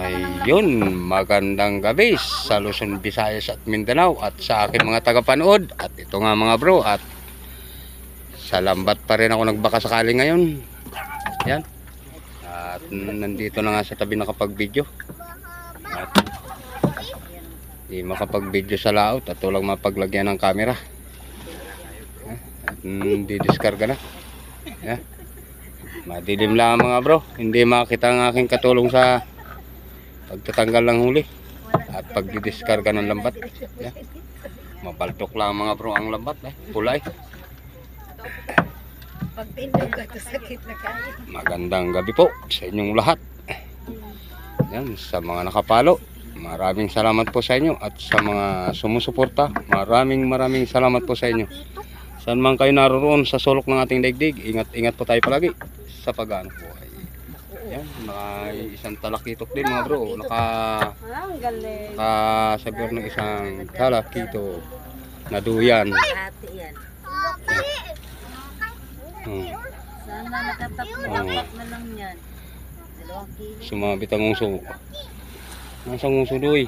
Ayun, magandang gabi sa Luzon, Visayas at Mindanao at sa aking mga tagapanood. At ito nga mga bro, at sa lambat pa rin ako nagbaka sakali ngayon. Yan. At nandito na nga sa tabi nakapag-video. At di makapag-video sa laot at walang mapaglagyan ng camera. At di-discarga na. Yan. Madilim lang mga bro, hindi makita ang aking katulong sa pagtatanggal ng huli at pagdidiskarga ng lambat. Yeah. Mapaltok lang mga bro ang lambat, pulay. Magandang gabi po sa inyong lahat. Yan, sa mga nakapalo, maraming salamat po sa inyo, at sa mga sumusuporta, maraming salamat po sa inyo. Saan man kayo naroon sa sulok ng ating daigdig, ingat po tayo palagi sa pag-ano po. Yan, isang talakitok din mga bro. Nakasabihan ng isang talakitok na duyan. Sana nakatapat na lang yan. Sumabit ang uso. Nasang uso doy?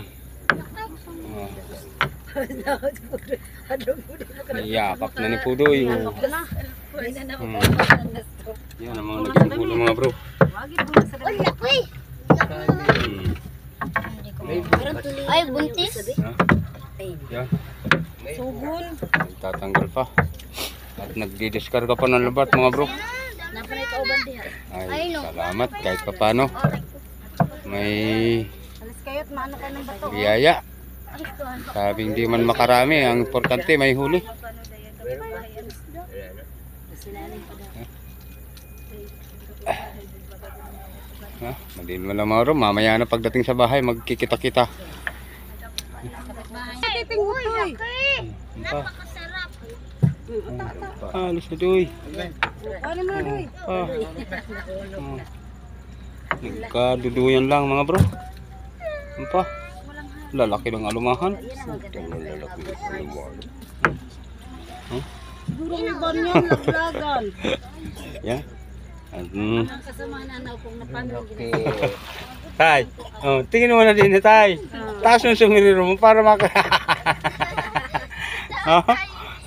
Iyakap na ni Pudoy. Yan ang mga naging huli mga bro. Ay, buntis. Yan. Sugon. Tatanggal pa. At nagdidiskarga pa ng labat mga bro. Ay, salamat kahit pa paano. May biyaya. Sabi hindi man makarami, ang importante may huli. Madilim mo lang mga bro, mamaya na pagdating sa bahay magkikita-kita. Alis na doy. Nagkaduduyan lang mga bro. Ano pa? Lalaki ng alumahan. Siguro may banyan, laglagan. Yan. Ang kasama na kung napanood. Tay, tingin mo na din na tay. Taas yung sumiliro mo para maka...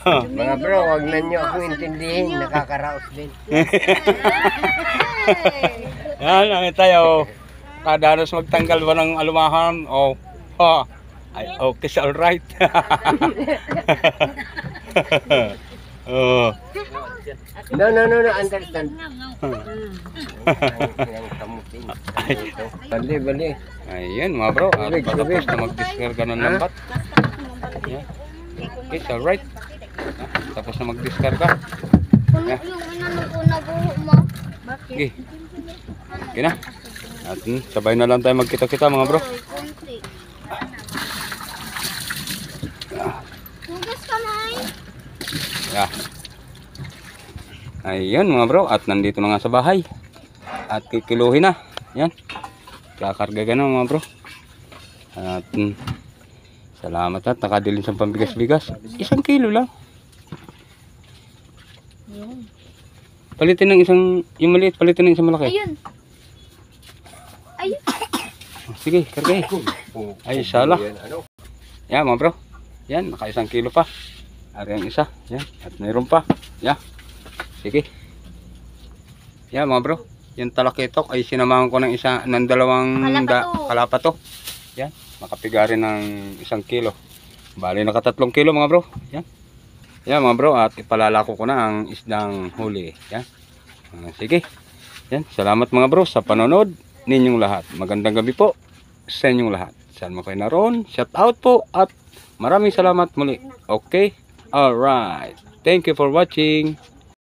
Mga bro, wag na nyo ako intindihin, nakakaraos din. Yan, ang tayo. Kadanos magtanggal ba ng alumahan? Ay, okay, it's alright. No, understand. Bali. Ayan mga bro, at patapos na mag-discarga ng lambat. Yeah. Okay, it's alright. Tapos na mag-discarga. Yeah. Okay. Okay na. At sabay na lang tayo magkita-kita mga bro. Yeah. Ayun mga bro, at nandito na nga sa bahay. At kikiluhin na. Yan. Kakarga ka na mga bro. At salamat at nakadilin sa pambigas-bigas. 1 kilo lang. Palitin ng isang, yung maliit, palitin ng isang malaki. Ayun. Sige, kargay. Ay, sala. Yan mga bro. Yan, naka 1 kilo pa. Ari ang isa. Yan, at mayroon pa. Yan. Sige. Yan mga bro. Yung talakitok ay sinamahan ko ng dalawang kalapato. Yan, makapigarin ng 1 kilo. Bali naka 3 kilo mga bro. Yan. Yan mga bro, at ipalalako ko na ang isdang huli. Yan. Sige. Yan, salamat mga bro sa panonood ninyong lahat. Magandang gabi po sa inyong lahat. Saan mo kayo naroon? Shout out po at maraming salamat muli. Okay? Alright. Thank you for watching.